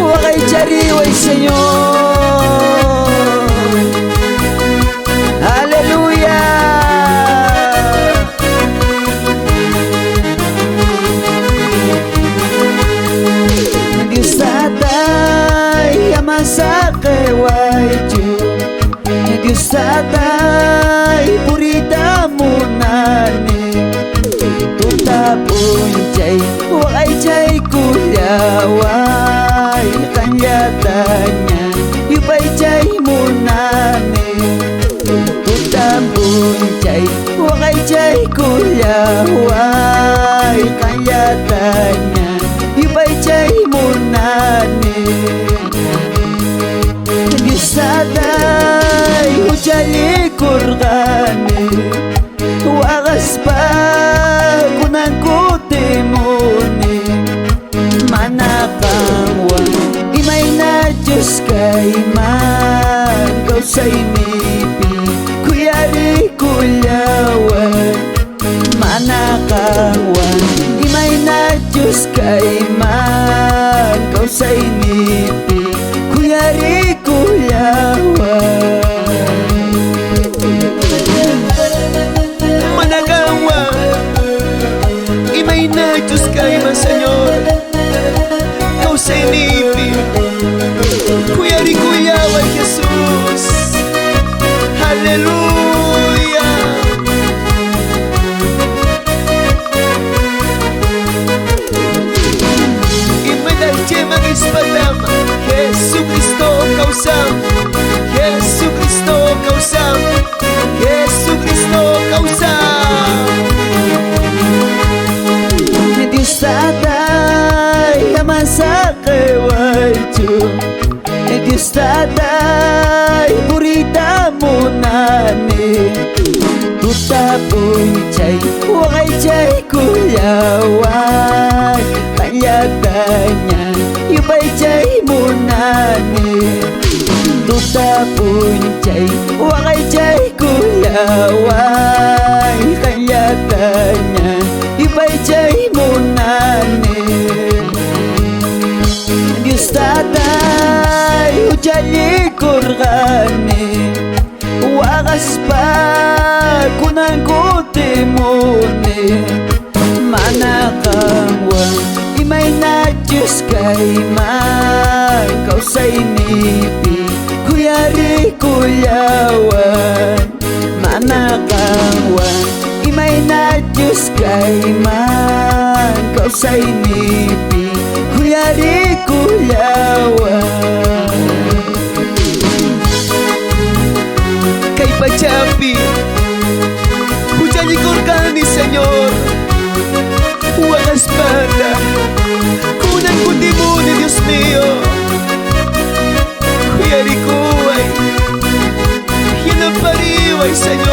wakay jariway Señor. Aleluya. Diyos tatay amasake wajud, Diyos tatay purita munani, tutapun jay wakay jay kulyaway kanyatanya yupay jay munani, tutapun jay wakay jay kulyaway kanyatanya yupay jay munani. Diyos tatay ujali kurgani, wakas pa kunang kutimuni, manakangwa imay na Diyos kay man kau sa inipi kuyari kulyawan, manakangwa imay na Diyos kay man kau sa inipi kuyari kulyawan. Managawa imay na Diyos kay man Senyor, kau sa inipi kuyari kuyawan Jesus. Haleluya. Imay na jemang ispadam Jesu Cristo kausam, Jesu Cristo kausam, Jesu Cristo kausam. Diyos tatay amasake wajud, Diyos tatay purita munani, tutapun jay wakay jay kulyaway kanyatanya yupay jay munani, tutapun jay wakay jay kulyaway kanyatanya yupay jay munani. Diyos tatay ujali kurgani, wakas pa kunang kutimuni, manakangwa imay na Diyos kay man kau sa inipi kuyari kulyawan, manakangwa imay na Diyos kay man kau sa inipi kuyari kulyawan. Kay pachapi ujali kurgani Senyor, wakas pada kunang kutimuni Dios mío, kuyari kuway yan ang pariway Senyor.